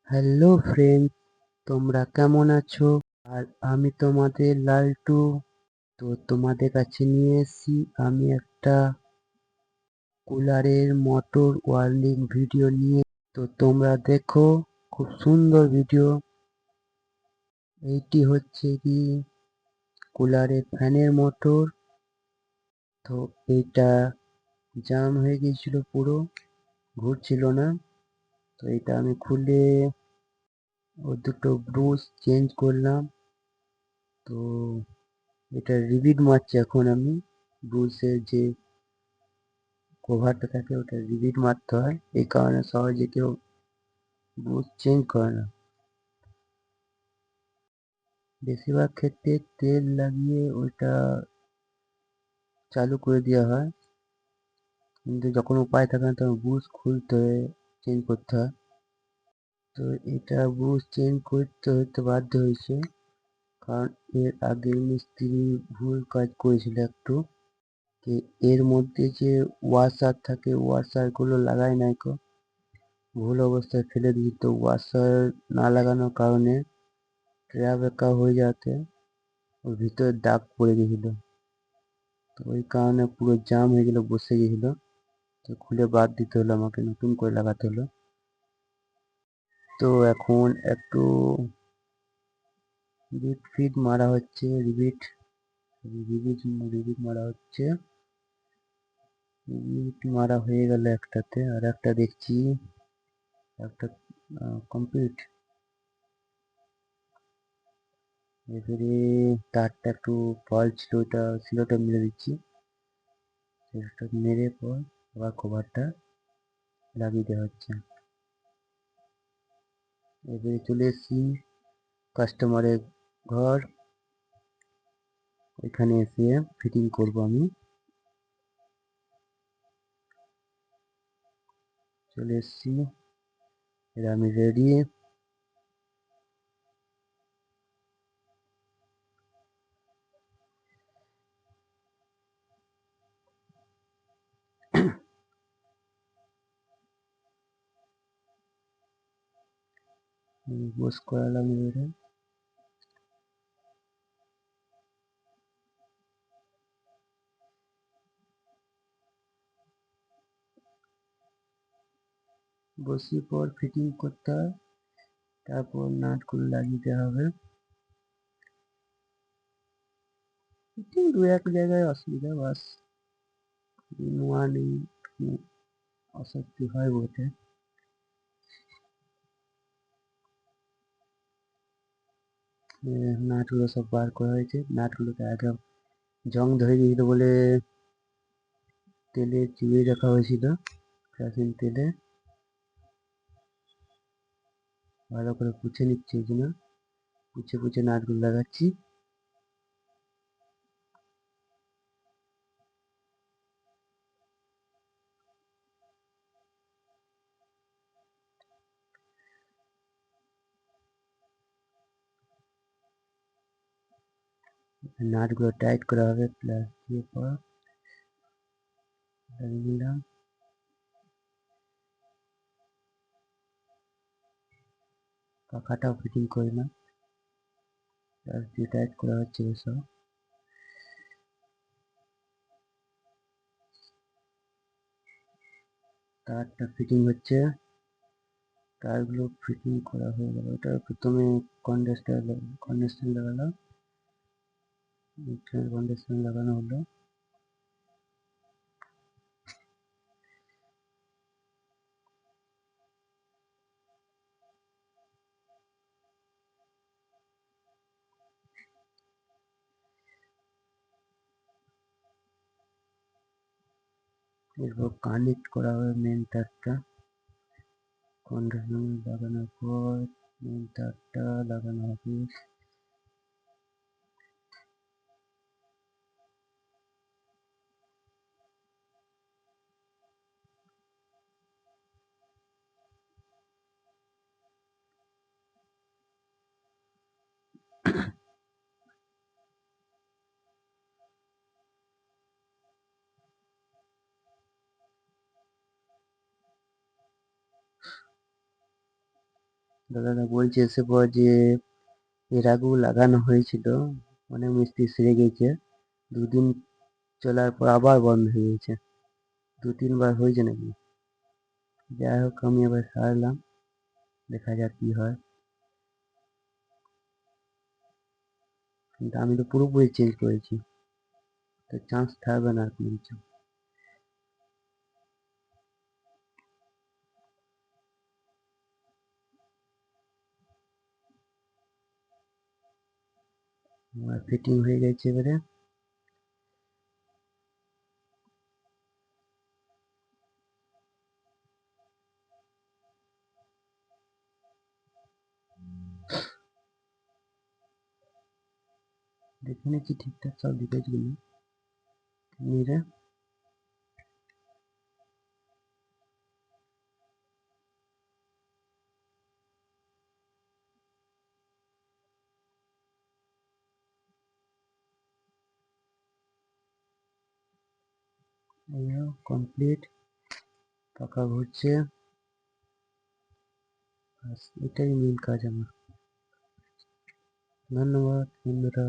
Hello friend, তোমরা কেমন আছো? আর আমি তোমাদের লালটু। তো তোমাদের কাছে নিয়ে এসেছি আমি একটা কুলারের মোটর ওয়ার্নিং ভিডিও নিয়ে। তো তোমরা দেখো, খুব সুন্দর ভিডিও। এইটি হচ্ছে কি কুলারের ফ্যানের মোটর। তো এইটা জাম হয়ে গিয়েছিল, পুরো ঘুরছিল না। তো এটা আমি খুলে ও দুটো ব্রুশ চেঞ্জ করলাম। তো এটা রিবিট মারছি এখন আমি। ব্রুশের যে কভারটা থাকে ওটা রিবিট মারতে হয়, এই কারণে সহজে কেউ ব্রুশ চেঞ্জ করে না। বেশিরভাগ ক্ষেত্রে তেল লাগিয়ে ওইটা চালু করে দেওয়া হয়, কিন্তু যখন উপায় থাকে না তখন ব্রুশ খুলতে হয়, চেঞ্জ করতে হয়। তো এটা ব্রুশ চেঞ্জ করতে হতে বাধ্য হয়েছে, কারণ এর আগে মিস্ত্রি ভুল কাজ করেছিল একটু। এর মধ্যে যে ওয়াশার থাকে ওয়াশারগুলো লাগায় নাই কো, ভুল অবস্থায় ফেলে দিই। তো ওয়াশার না লাগানোর কারণে ট্রে বেঁকা হয়ে যাতে ওর ভিতরে দাগ পড়ে গেছিল। তো ওই কারণে পুরো জাম হয়ে গেল, বসে গেছিল। তো খুলে বাদ দিতে হলো, আমাকে নতুন করে লাগাতে হলো। তো এখন একটু রিবিট ফিট মারা হচ্ছে, রিবিট রিবিট রিবিট মারা হচ্ছে। রিবিট মারা হয়ে গেল একটাতে, আর একটা দেখছি একটা কমপ্লিট। এবারে তারটা একটু ফল্ট ছিল, ওটা সিলোটা মেরে দিচ্ছি। সেটা মেরে পর আবার কভারটা লাগিয়ে দেওয়া হচ্ছে। এবারে চলে এসেছি কাস্টমারের ঘর, এখানে এসে ফিটিং করব আমি। চলে এসেছি, এবার আমি রেডি। বস করালাম এবারে। বসিয়ে পর ফিটিং করতে হয়, তারপর নাটগুলো লাগিয়ে দেওয়া হবে। ফিটিং দু এক জায়গায় অসুবিধা, বাস নোয়া নেই, অশক্তি হয় বটে। নাটগুলো সব বার করা হয়েছে। নাটগুলোতে আগে জং ধরে গিয়েছিল বলে তেলে চুবিয়ে রাখা হয়েছিল, কেরোসিন তেলে। ভালো করে পুছে নিচ্ছি, এই জন্য পুছে পুছে নাটগুলো লাগাচ্ছি। নাটগুলো টাইট করা হবে প্লাস দিয়ে পর লাগিয়ে নিলাম। পাখাটাও ফিটিং করে না, প্লাস দিয়ে টাইট করা হচ্ছে সব। তারটা ফিটিং হচ্ছে, তারগুলো ফিটিং করা হয়ে গেল। ওটা প্রথমে কন্ডেন্সার লাগালাম, কন্ডেন্সার লাগানো হলো। এরপর কানেক্ট করা হবে মেন তারটা। কন্ডেন্সার লাগানোর পর মেন তারটা লাগানো হবে। দাদাটা বলছে এসে পর যে এর আগেও লাগানো হয়েছিল, অনেক মিস্ত্রি সেরে গেছে, 2 দিন চলার পর আবার বন্ধ হয়ে গেছে। 2-3 বার হয়েছে নাকি। যাই হোক আমি এবার সারলাম, দেখা যাক কি হয়। কিন্তু আমি তো পুরোপুরি চেঞ্জ করেছি, তো চান্স থাকবে না আর কোনো কিছু। আমার ফিটিং হয়ে গেছে এবারে। দেখে নিচ্ছি ঠিকঠাক সব ডিটেলস গুলো নিয়ে। কমপ্লিট, পাকা ঘুরছে, ব্যাস এটাই মেন কাজ আমার। ধন্যবাদ বন্ধুরা।